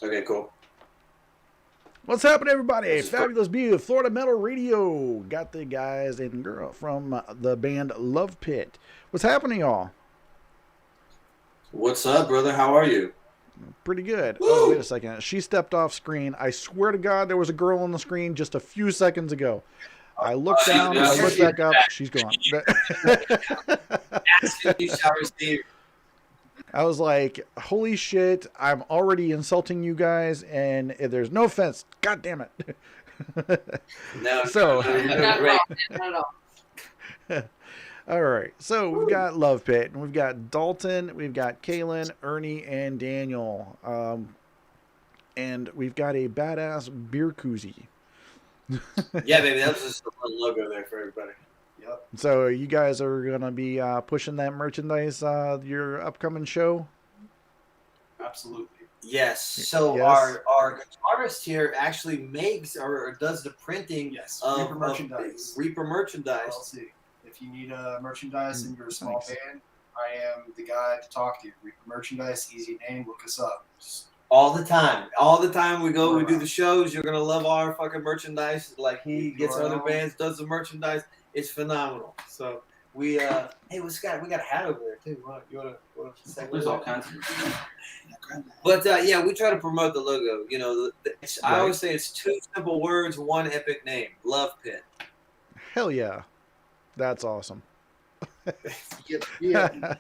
Okay, cool. What's happening, everybody? This is cool. Fabulous View of Florida Metal Radio. Got the guys and girl from the band LovePit. What's happening, y'all? What's up, brother? How are you? Pretty good. Oh, wait a Woo! second. She stepped off screen. I swear to God, there was a girl on the screen just a few seconds ago. I looked down. I looked back up. She's gone. Ask you shall receive. I was like, holy shit, I'm already insulting you guys, and there's no offense. God damn it. No, So, you're doing Not at great. all. Not at all. all right. So we've got Love Pit, and we've got Dalton, we've got Katlyn, Ernie, and Daniel. And we've got a badass beer koozie. Yeah, baby, that was just a little logo there for everybody. Yep. So you guys are going to be pushing that merchandise your upcoming show? Absolutely. Yes. So Yes. our guitarist here actually makes or does the printing Yes. of Reaper merchandise. Reaper merchandise. LLC. If you need merchandise and you're a small Nice. band, I am the guy to talk to. Reaper merchandise, easy name. Look us up. All the time. All the time we go, we do the shows. You're gonna love our fucking merchandise. Like he gets other bands, does the merchandise. It's phenomenal. So we hey, we got a hat over there too. You wanna say There's all kinds of. But yeah, we try to promote the logo. You know, I always say it's two simple words, one epic name. Love Pit. Hell yeah. That's awesome. Yeah.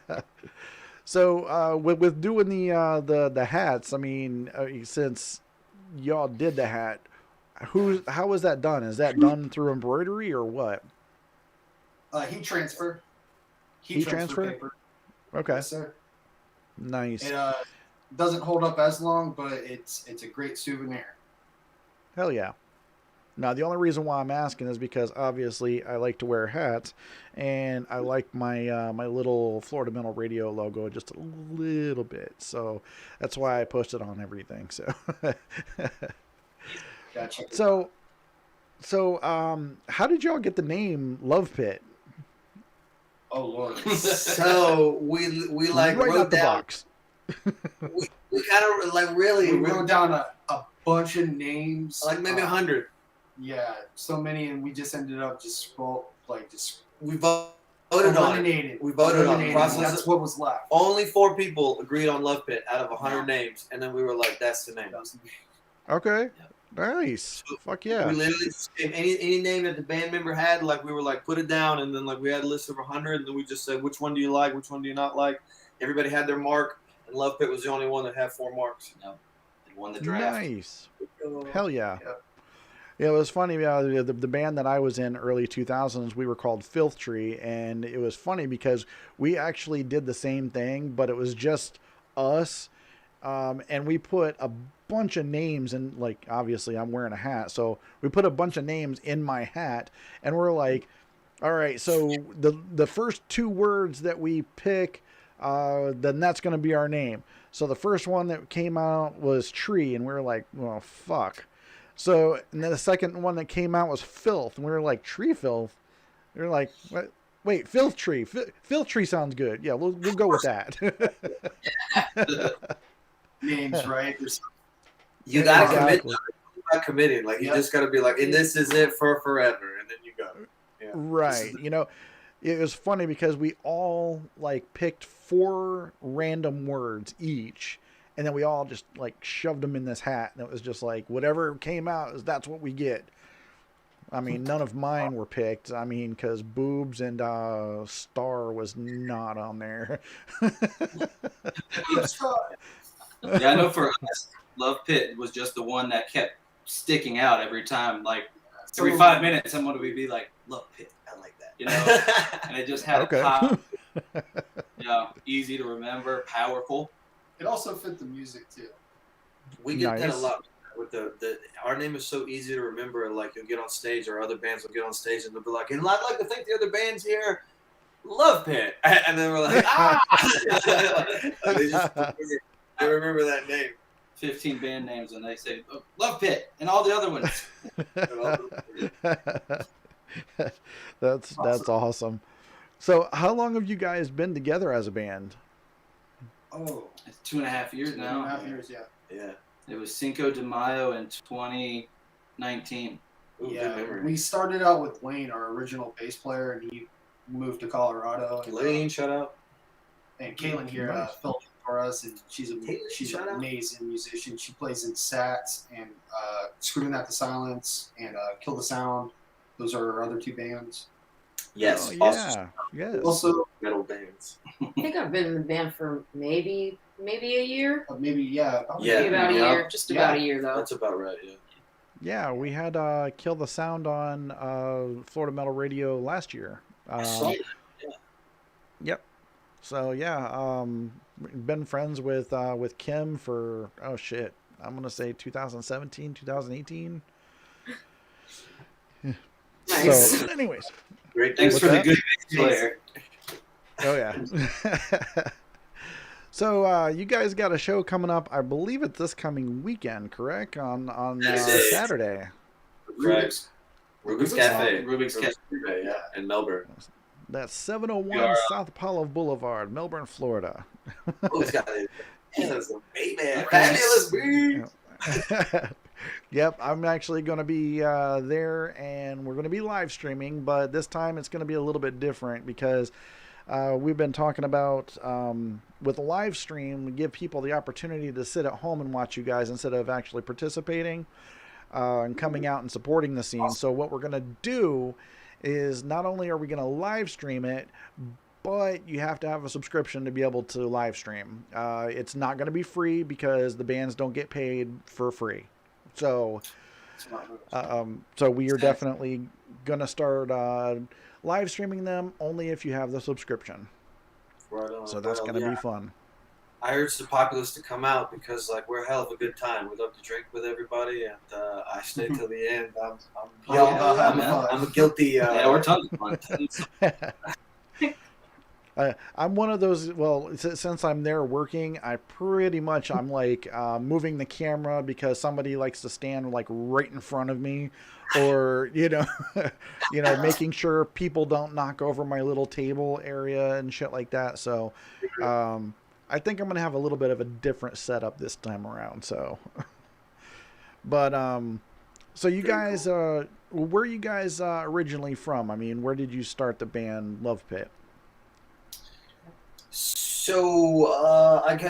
So with doing the hats, I mean, since y'all did the hat, how was that done? Is that done through embroidery or what? Heat transfer. Heat transfer? Paper. Okay, Yes, sir. nice. It doesn't hold up as long, but it's a great souvenir. Hell yeah. Now, the only reason why I'm asking is because obviously I like to wear hats, and I like my my little Florida Metal Radio logo just a little bit. So that's why I posted on everything. So, Gotcha. so how did y'all get the name Love Pit? Oh Lord. So we like right wrote out the down. box. We kind of like really We wrote down a bunch of names. like maybe 100. Yeah, so many, and we just ended up just We voted on it. eliminated. We voted on it. Eliminated. Process- That's what was left. Only 4 people agreed on Love Pit out of 100 names, and then we were like, "That's the name." Okay, nice. Fuck yeah. We literally just gave any name that the band member had, like we were like, put it down, and then like we had a list of 100, and then we just said, which one do you like, which one do you not like. Everybody had their mark, and Love Pit was the only one that had 4 marks. It won the draft. Nice. Hell yeah. Yep. Yeah, it was funny. The band that I was in early 2000s, we were called Filth Tree, and it was funny because we actually did the same thing, but it was just us, and we put a bunch of names in. Like, obviously, I'm wearing a hat, so we put a bunch of names in my hat, and we're like, all right, so the first 2 words that we pick, then that's going to be our name. So the first one that came out was Tree, and we were like, well, fuck. So, and then the second one that came out was Filth, and we were like, Tree Filth? We were like, what? Wait, Filth Tree. Filth Tree sounds good. Yeah, we'll go with that. Names, right? You gotta Exactly. commit. You gotta commit. Like you Yep. just gotta be like, and this is it for forever, and then you go. Yeah. Right. You know, it was funny because we all like picked 4 random words each, and then we all just like shoved them in this hat, and it was just like whatever came out, that's what we get. I mean, none of mine were picked. I mean, because boobs and star was not on there. Yeah, I know for us, Love Pit was just the one that kept sticking out every time. Like every 5 minutes, someone would be like, "Love Pit," I like that. you know, and it just had Okay. a pop. You know, easy to remember, powerful. It also fit the music too. We get that a Nice. lot with the our name is so easy to remember. Like you'll get on stage, or other bands will get on stage, and they'll be like, "And I'd like to thank the other bands here, Love Pit," and then we're like, "Ah!" they remember that name. 15 band names, and they say oh, Love Pit and all the other ones. That's awesome. So, how long have you guys been together as a band? Oh, It's 2.5 years now. 2.5 years, yeah. Yeah. It was Cinco de Mayo in 2019. Ooh, good Yeah, memory. we started out with Wayne, our original bass player, and he moved to Colorado. And, Lane, shout out. and Katlyn here Nice. filled in for us, and she's shout an out. amazing musician. She plays in Sats and Screaming at the Silence and Kill the Sound. Those are her other two bands. Yes, Oh, also yeah. Yes. Also, metal bands. I think I've been in the band for maybe a year. maybe probably Yeah. Maybe about a yeah. year. Just about a year though. That's about right. Yeah. Yeah, we had Kill the Sound on Florida Metal Radio last year. I saw that. Yep. So yeah, been friends with Kim for I'm gonna say 2017, 2018. Nice. So, anyways, Great. Thanks What's for that? the good bass player. oh yeah. So you guys got a show coming up. I believe it's this coming weekend, correct? On Yes. Saturday. Rubik's Cafe. Rubik's Cafe. Yeah, in Melbourne. That's 701 Yeah. South Apollo Boulevard, Melbourne, Florida. Oh, it's got it. Fabulous, baby. Fabulous, baby. Yep, I'm actually going to be there, and we're going to be live streaming, but this time it's going to be a little bit different because we've been talking about with a live stream, give people the opportunity to sit at home and watch you guys instead of actually participating and coming out and supporting the scene. So what we're going to do is not only are we going to live stream it, but you have to have a subscription to be able to live stream. It's not going to be free because the bands don't get paid for free. So, so we are definitely going to start live streaming them only if you have the subscription. Right on. So that's Well, going to yeah. be fun. I urge the populace to come out because we're a hell of a good time. We love to drink with everybody, and I stay till the end. I'm a guilty. Yeah, we're tons of fun. I'm one of those. Well, since I'm there working, I'm like moving the camera because somebody likes to stand like right in front of me, or making sure people don't knock over my little table area and shit like that. So, I think I'm gonna have a little bit of a different setup this time around. So, but so you guys, where are you guys originally from? I mean, where did you start the band LovePit? So,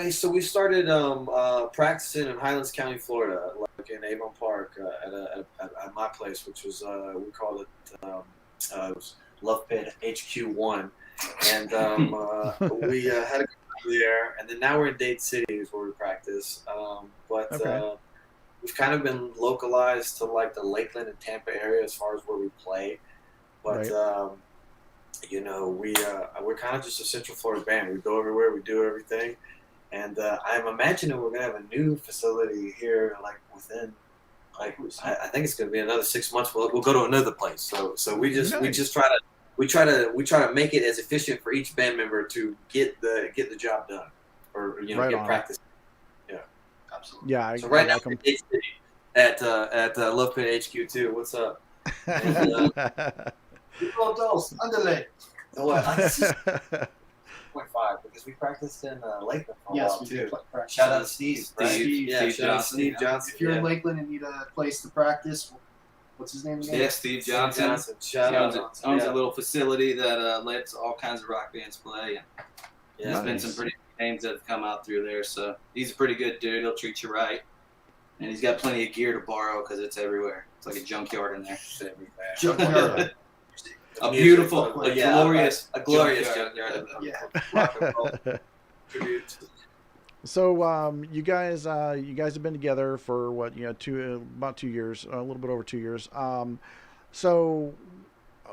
so we started practicing in Highlands County, Florida, like in Avon Park, at my place, which was we called it was LovePit HQ1, and we had a group there, and then now we're in Dade City, is where we practice. Okay. We've kind of been localized to like the Lakeland and Tampa area as far as where we play, but. Right. We're kind of just a Central Florida band. We go everywhere, we do everything, and I'm imagining we're gonna have a new facility here, like within, I think it's gonna be another 6 months. We'll go to another place. So we just try to make it as efficient for each band member to get the job done, or Right get on. practice. Absolutely. Yeah. So right now like we're in Dade City at LovePit HQ2. What's up? And, Dos, andale. this is 0.5 because we practiced in Lakeland for a Yes, while we too. did practice. Shout out to Steve, right? Steve shout out to Johnson, Steve yeah. Johnson. If you're in yeah. Lakeland and need a place to practice, what's his name again? Yeah, Steve Johnson. Shout He out. owns yeah. a little facility that lets all kinds of rock bands play. And Yeah. there's been Nice. some pretty good names that have come out through there. So he's a pretty good dude. He'll treat you right. And he's got plenty of gear to borrow because it's everywhere. It's like a junkyard in there. Junkyard. A beautiful, glorious junkyard. junkyard. Yeah. Rock and roll tribute. So you guys have been together for what, about 2 years, a little bit over 2 years. So,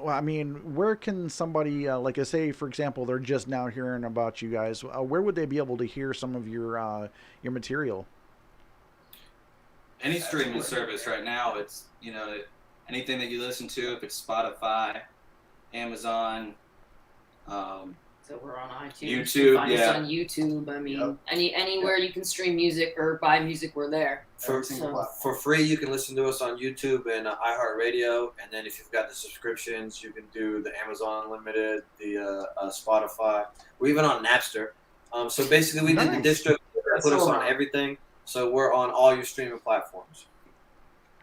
well, I mean, where can somebody like, say for example, they're just now hearing about you guys? Where would they be able to hear some of your material? Any streaming service right now, it's anything that you listen to, if it's Spotify, Amazon, So we're on iTunes. YouTube, You can find yeah. us on YouTube. I mean, anywhere you can stream music or buy music, we're there. For, single platform. for free, you can listen to us on YouTube and iHeartRadio, and then if you've got the subscriptions, you can do the Amazon Unlimited, the Spotify. We're even on Napster. So basically, we did the Nice. distro that put us so on nice. everything. So we're on all your streaming platforms.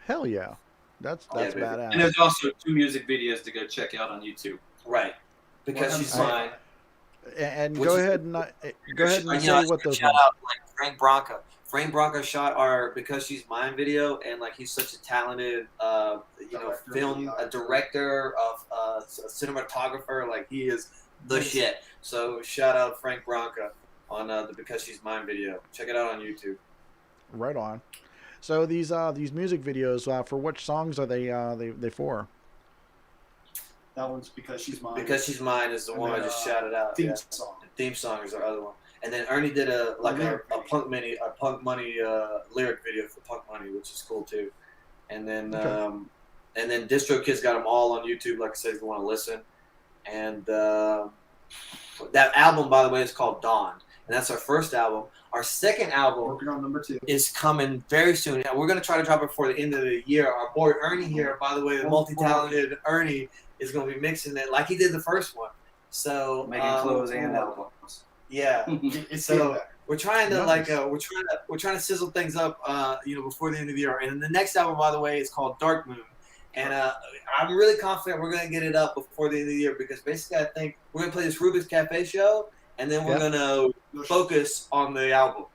Hell yeah. That's baby. badass. And there's also 2 music videos to go check out on YouTube. Right. Because she's mine. And Which go is- ahead and I say what those shout ones. out like Frank Bronca. Frank Bronca shot our Because She's Mine video, and like he's such a talented, Director, director, a cinematographer. Like he is the shit. So shout out Frank Bronca on the Because She's Mine video. Check it out on YouTube. Right on. So these music videos, for which songs are they for? That one's Because She's Mine. Because She's Mine is the And one I then, just shouted out. Theme Yeah. song. The theme song is our other one. And then Ernie did a Punk Money lyric video for Punk Money, which is cool too. And then Distro Kids got them all on YouTube. Like I said, if you want to listen. And that album, by the way, is called Dawn, and that's our first album. Our second album Working on number 2. is coming very soon, and we're gonna try to drop it before the end of the year. Our boy Ernie here, by the way, the multi-talented Ernie, is gonna be mixing it like he did the first one. So Making clothes and albums. yeah. It's So we're trying to Nice. we're trying to sizzle things up, before the end of the year. And the next album, by the way, is called Dark Moon. And I'm really confident we're gonna get it up before the end of the year, because basically I think we're gonna play this Rubik's Cafe show, and then we're gonna focus on the album.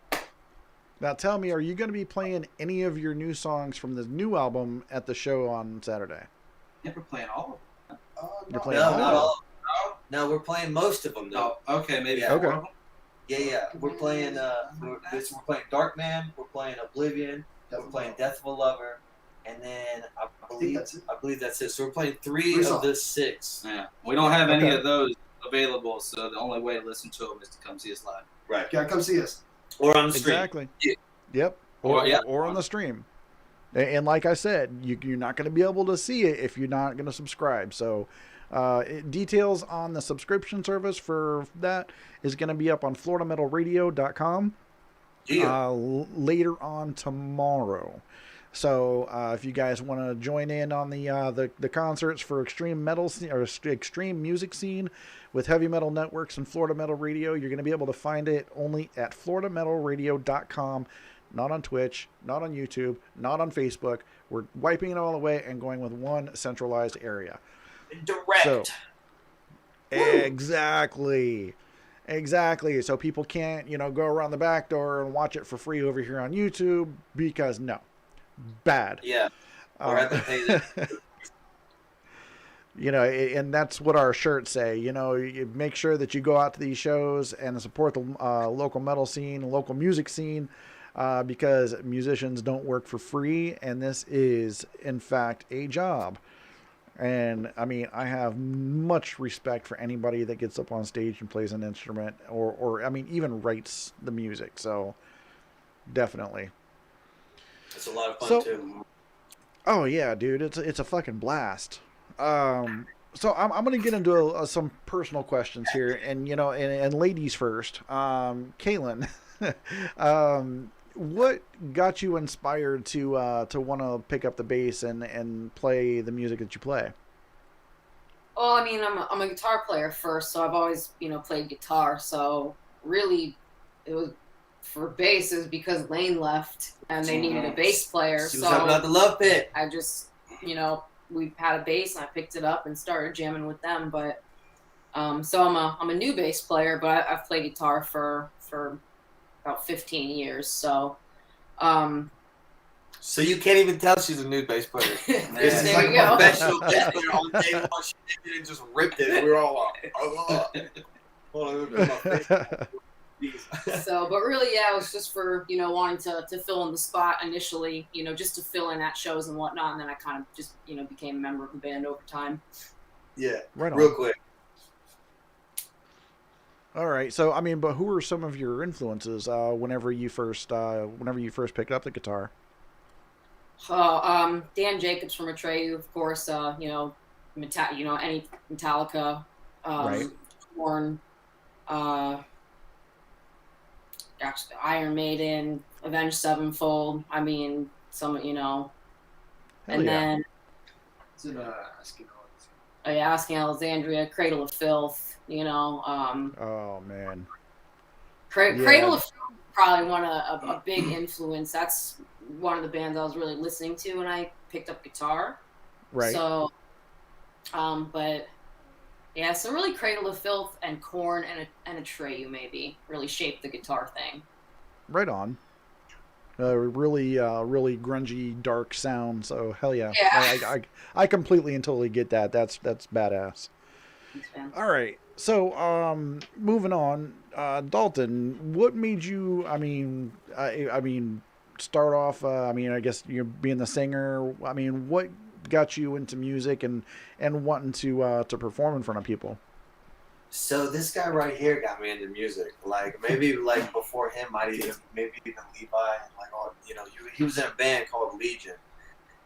Now tell me, are you going to be playing any of your new songs from the new album at the show on Saturday? Yeah, we're playing all of them. You're No, playing not all? all. No, we're playing most of them though. Oh, okay, maybe. Yeah. Okay. 4 of them? Yeah. We're playing. We're playing Dark Man. We're playing Oblivion. We're playing Death of a Lover, and then I believe that's it. So we're playing three of the 6. Yeah. We don't have any Okay. of those available, so the only way to listen to them is to come see us live. Right. Yeah, come see us. Or on the stream. Exactly. Yeah. Yep. Or on the stream. And like I said, you're not going to be able to see it if you're not going to subscribe. So details on the subscription service for that is going to be up on FloridaMetalRadio.com later on tomorrow. So if you guys want to join in on the concerts for extreme metal or extreme music scene with Heavy Metal Networks and Florida Metal Radio, you're going to be able to find it only at FloridaMetalRadio.com. Not on Twitch, not on YouTube, not on Facebook. We're wiping it all away and going with one centralized area. Direct. So, exactly. So people can't, go around the back door and watch it for free over here on YouTube, because no. Bad. Yeah. Or have to pay them. And that's what our shirts say. You make sure that you go out to these shows and support the local metal scene, local music scene, because musicians don't work for free, and this is, in fact, a job. And, I mean, I have much respect for anybody that gets up on stage and plays an instrument or even writes the music. So, definitely. It's a lot of fun, too. Oh, yeah, dude. It's a fucking blast. So I'm going to get into some personal questions here. And, and ladies first. Katlyn, what got you inspired to want to pick up the bass and play the music that you play? Well, I mean, I'm a guitar player first, so I've always, played guitar. So really, it was for bass is because Lane left and they needed a bass player. She So was talking about the LovePit. I just, we had a bass and I picked it up and started jamming with them. But so I'm a new bass player, but I've played guitar for about 15 years. So So you can't even tell she's a new bass player. This is There like you a go. professional bass player on day one. She did it and just ripped it. And we were all like, oh. Hold on, let me put my face. So, but really, yeah, it was just for, wanting to fill in the spot initially, just to fill in at shows and whatnot. And then I kind of just, became a member of the band over time. Yeah, Right on. real quick. All right. So, I mean, but who are some of your influences whenever you first picked up the guitar? Dan Jacobs from Atreyu, of course, any Metallica, Right. Korn, Iron Maiden, Avenged Sevenfold. I mean, some, Hell and yeah. then It's in Asking Asking Alexandria, Cradle of Filth, Oh man. Cradle of probably a big influence. That's one of the bands I was really listening to when I picked up guitar. Right. So, but yeah, so really Cradle of Filth and Korn and a Treyu maybe really shaped the guitar thing. Right on. Really grungy, dark sound. So hell yeah. Yeah. I completely and totally get that. That's badass. Thanks, man. All right. So moving on, Dalton, what made you? I mean, start off. I guess you're being the singer. I mean, what got you into music and wanting to perform in front of people? So this guy right here got me into music. Like maybe like before him, maybe even Levi and like all he was in a band called Legion,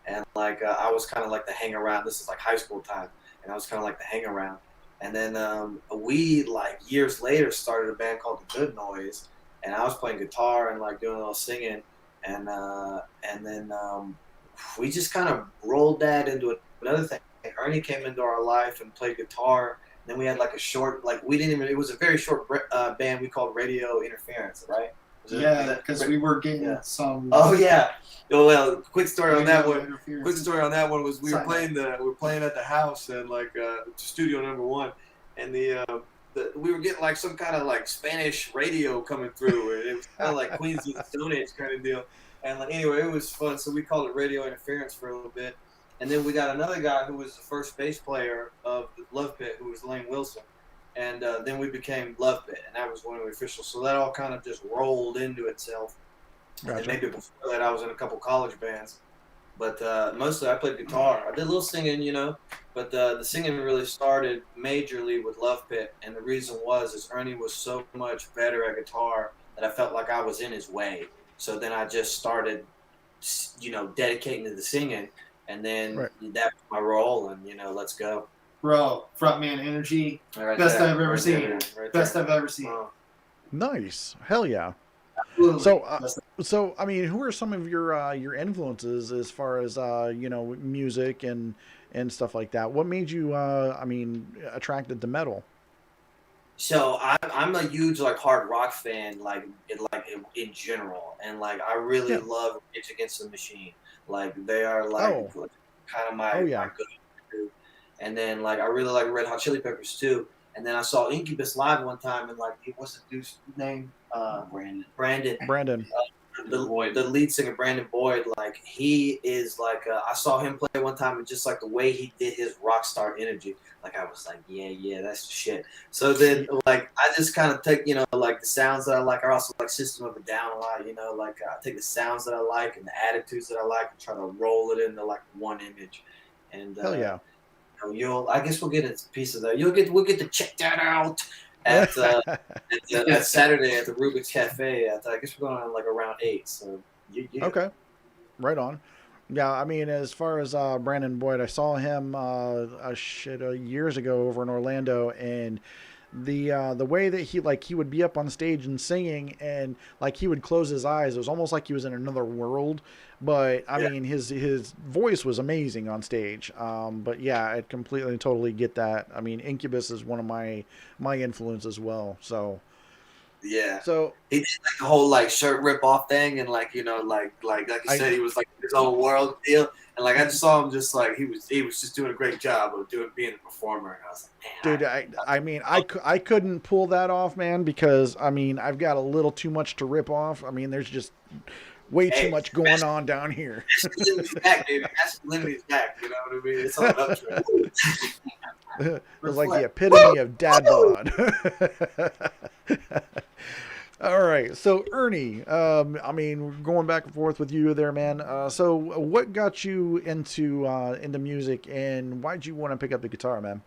and like I was kind of like the hang around. This is like high school time, and I was kind of like the hang around. And then we like years later started a band called The Good Noise, and I was playing guitar and like doing a little singing, and then we just kind of rolled that into another thing. Ernie came into our life and played guitar. Then we had like a short, like we didn't even. It was a very short band we called Radio Interference, right? Yeah, because we were getting some. Oh yeah. Well, quick story on that one. interference. Quick story on that one was we were playing at the house and like studio number 1, and we were getting like some kind of like Spanish radio coming through, and it was kind of like Queens of the Stone Age kind of deal. And like anyway, it was fun. So we called it Radio Interference for a little bit. And then we got another guy who was the first bass player of LovePit, who was Lane Wilson. And then we became LovePit, and that was one of the officials. So that all kind of just rolled into itself. Gotcha. And maybe before that, I was in a couple college bands. But mostly I played guitar. I did a little singing, but the singing really started majorly with LovePit. And the reason is Ernie was so much better at guitar that I felt like I was in his way. So then I just started, dedicating to the singing. And then that was my role, and let's go. Bro, frontman energy, Right best there, I've ever right seen. there, right Best there. I've ever seen. Wow. Nice. Hell yeah. Absolutely. So I mean, who are some of your influences as far as music and stuff like that? What made you attracted to metal? So I'm a huge like hard rock fan, like in general, and like I really love Rage Against the Machine. Like they are like kind of my good group. And then like I really like Red Hot Chili Peppers too. And then I saw Incubus live one time, and like what's the dude's name? Brandon. The lead singer Brandon Boyd, like he is like I saw him play one time, and just like the way he did his rock star energy, like I was like, yeah, that's the shit. So then like I just kind of take like the sounds that I like. I also like System of a Down a lot, like I take the sounds that I like and the attitudes that I like and try to roll it into like one image. And hell yeah. I guess we'll get a piece of that. We'll get to check that out at Saturday at the Rubik's Cafe. I guess we're going on like around 8. So okay, right on. Yeah, I mean, as far as Brandon Boyd, I saw him years ago over in Orlando, and the way that he would be up on stage and singing, and like he would close his eyes. It was almost like he was in another world. But I mean, his voice was amazing on stage. But yeah, I completely and totally get that. I mean, Incubus is one of my influence as well. So yeah. So he did like the whole like shirt rip off thing, and like you said, he was like his own world deal. And like I just saw him just like he was just doing a great job of being a performer. And I was like, man, dude, I couldn't pull that off, man, because I mean I've got a little too much to rip off. I mean, there's just way too much going on down here. That's back, baby. That's Limity's back. You know what I mean? It's on an uptrend. It was like the epitome of dad bod. All right, so Ernie, I mean, going back and forth with you there, man. So what got you into music, and why'd you want to pick up the guitar, man?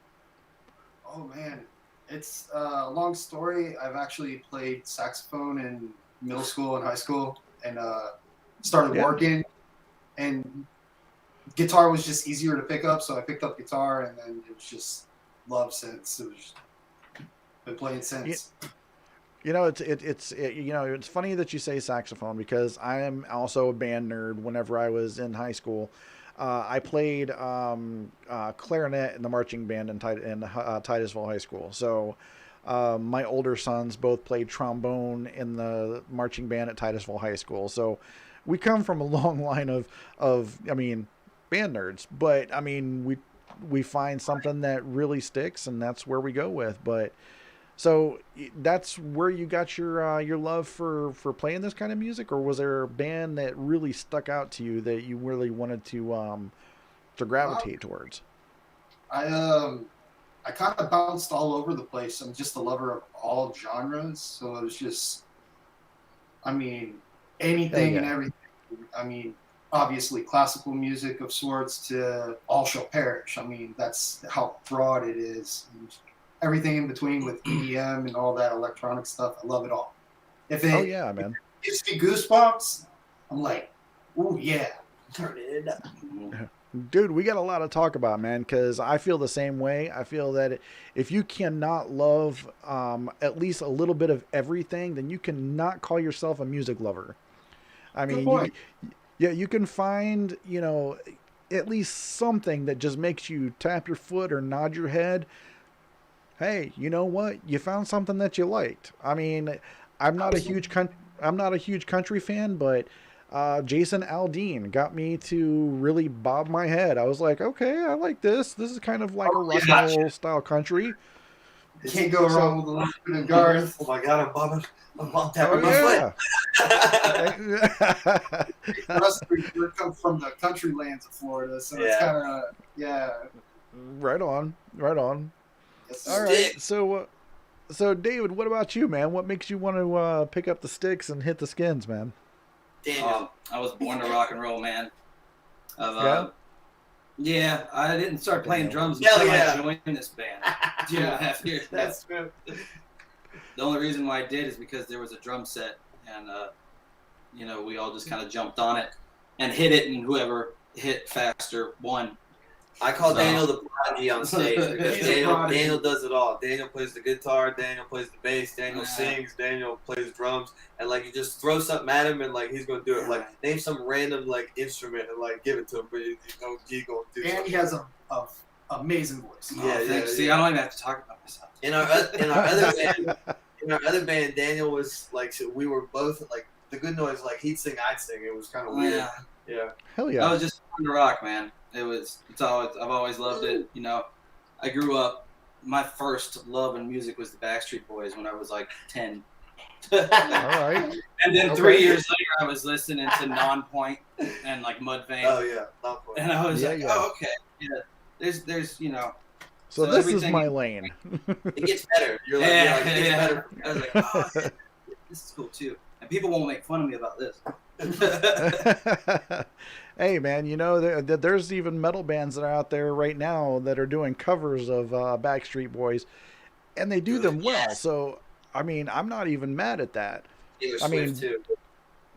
Oh man, it's a long story. I've actually played saxophone in middle school and high school, and started working, and guitar was just easier to pick up, so I picked up guitar, and then it was just love since. Been playing since. It's funny that you say saxophone, because I am also a band nerd. Whenever I was in high school, I played clarinet in the marching band in Titusville High School. So My older sons both played trombone in the marching band at Titusville High School. So we come from a long line of I mean, band nerds. But I mean, we find something that really sticks, and that's where we go with. But so that's where you got your love for playing this kind of music, or was there a band that really stuck out to you that you really wanted to gravitate towards? I kind of bounced all over the place. I'm just a lover of all genres, so it was just, I mean, anything and everything. I mean, obviously classical music of sorts to All Shall Perish. I mean, that's how broad it is. And everything in between with EDM and all that electronic stuff, I love it all. If it man, gives me goosebumps, I'm like, ooh yeah, turn it up. Dude, we got a lot to talk about, man, because I feel the same way. I feel that if you cannot love at least a little bit of everything, then you cannot call yourself a music lover. I mean, you can find, at least something that just makes you tap your foot or nod your head. Hey, you know what? You found something that you liked. I mean, I'm not a huge country fan, but Jason Aldean got me to really bob my head. I was like, okay, I like this. This is kind of like a rock and roll style country. You can't go wrong with the LovePit and Garth. Oh my God, I'm tapping my foot. We come from the country lands of Florida, so it's kind of Right on. Yes, all right, so David, what about you, man? What makes you want to pick up the sticks and hit the skins, man? I was born to rock and roll, man. I didn't start playing drums until I joined this band 2.5 years ago. That's true. The only reason why I did is because there was a drum set, and we all just kind of jumped on it and hit it, and whoever hit faster won. I call Daniel the prodigy on stage because Daniel does it all. Daniel plays the guitar, Daniel plays the bass, Daniel sings, Daniel plays drums, and like you just throw something at him and like he's gonna do it. Like name some random like instrument and like give it to him, but he's gonna do something. And he has a amazing voice. See, I don't even have to talk about myself. In our other band, Daniel was like, so we were both like the Good Noise. Like he'd sing, I'd sing. It was kind of weird. Yeah. Hell yeah. I was just born to rock, man. I've always loved it. I grew up, my first love in music was the Backstreet Boys when I was like 10. All right. And then 3 years later, I was listening to Non-Point and like Mudvayne. Oh yeah, Non-Point. And I was oh, okay. Yeah. There's So this is my lane. It gets better. You're like, it gets better. I was like, oh, this is cool too. And people won't make fun of me about this. Hey man, there's even metal bands that are out there right now that are doing covers of Backstreet Boys, and they do them well. So I mean, I'm not even mad at that. Taylor Swift too.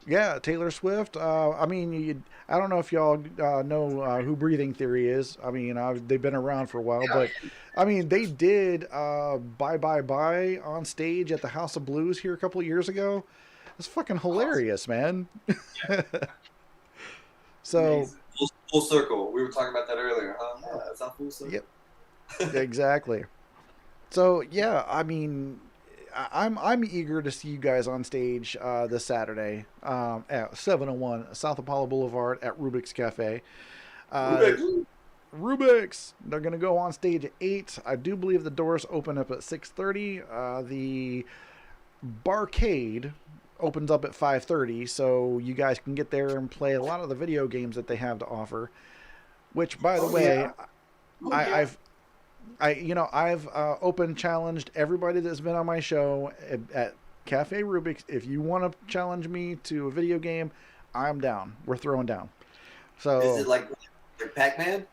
Yeah, Taylor Swift. I mean, I don't know if y'all know who Breathing Theory is. I mean, they've been around for a while, but I mean, they did Bye Bye Bye on stage at the House of Blues here a couple of years ago. It's fucking hilarious, man. So full circle. We were talking about that earlier, huh? Yeah, it's not full circle. Yep. Exactly. So yeah, I mean, I'm eager to see you guys on stage this Saturday at 701 South Apollo Boulevard at Rubik's Cafe. Rubik's. They're gonna go on stage at 8. I do believe the doors open up at 6:30. The barcade opens up at 5:30, so you guys can get there and play a lot of the video games that they have to offer. Which, by the way, I've open challenged everybody that's been on my show at Cafe Rubik's. If you want to challenge me to a video game, I'm down. We're throwing down. So is it like Pac-Man?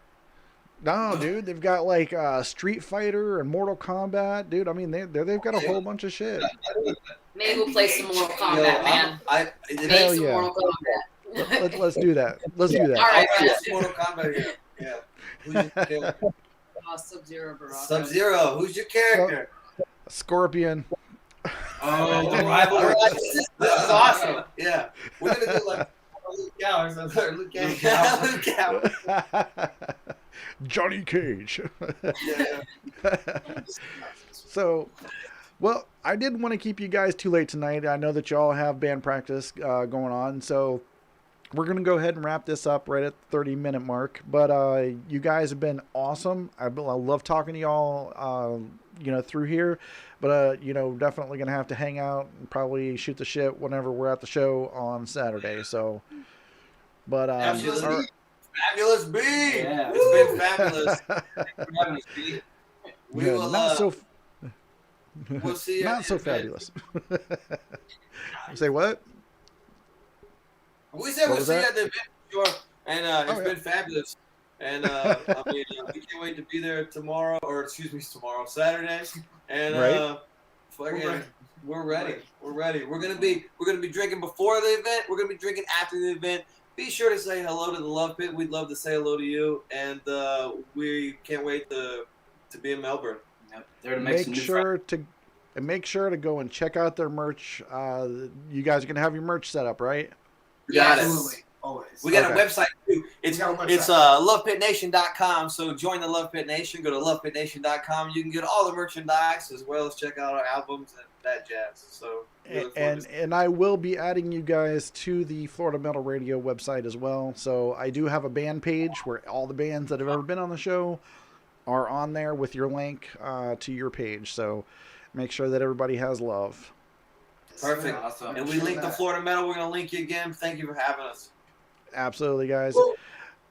No, dude, they've got like Street Fighter and Mortal Kombat, dude. I mean, they've got a whole bunch of shit. Maybe we'll play some Mortal Kombat, man. Hell yeah. Mortal Kombat. Let's do that. Let's do that. All right, Mortal Kombat. Yeah. Who's your character? Sub-Zero, bro. Sub-Zero. Who's your character? Scorpion. Oh, the rivalry. This is awesome. Yeah. We're gonna do like Luke Cow or something. Luke Cow. Johnny Cage. Yeah. So Well, I didn't want to keep you guys too late tonight. I know that y'all have band practice going on, so we're going to go ahead and wrap this up right at the 30-minute mark. But you guys have been awesome. I love talking to y'all, through here. But, definitely going to have to hang out and probably shoot the shit whenever we're at the show on Saturday. So, but Absolutely. Fabulous B. Yeah. It's been fabulous. Thanks for having us, B. We yeah, will, we'll see you. not so fabulous. Say what? We said What we'll was see you that? at the event, sure. And it's Oh, been fabulous. And we can't wait to be there tomorrow, Saturday. And Right. we're ready. We're ready. We're gonna be drinking before the event. We're gonna be drinking after the event. Be sure to say hello to the Love Pit. We'd love to say hello to you, and we can't wait to be in Melbourne. Yep. There to make some new friends. Make sure to go and check out their merch. You guys are gonna have your merch set up, right? Got it. Absolutely. Always. We got Okay. a website too. It's We got a website. lovepitnation.com. So join the Love Pit Nation. Go to lovepitnation.com. You can get all the merchandise as well as check out our albums and that jazz. So we look forward to And I will be adding you guys to the Florida Metal Radio website as well. So I do have a band page where all the bands that have ever been on the show are on there with your link to your page. So make sure that everybody has love. Perfect. Awesome. And we link the Florida Metal. We're gonna link you again. Thank you for having us. Absolutely, guys. Woo.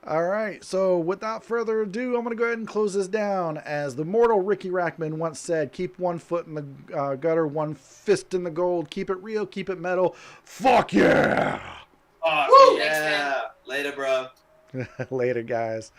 All right, so without further ado, I'm going to go ahead and close this down. As the mortal Ricky Rackman once said, keep one foot in the gutter, one fist in the gold. Keep it real, keep it metal. Fuck yeah! Oh, Thanks, man. yeah. Later, bro. Later, guys.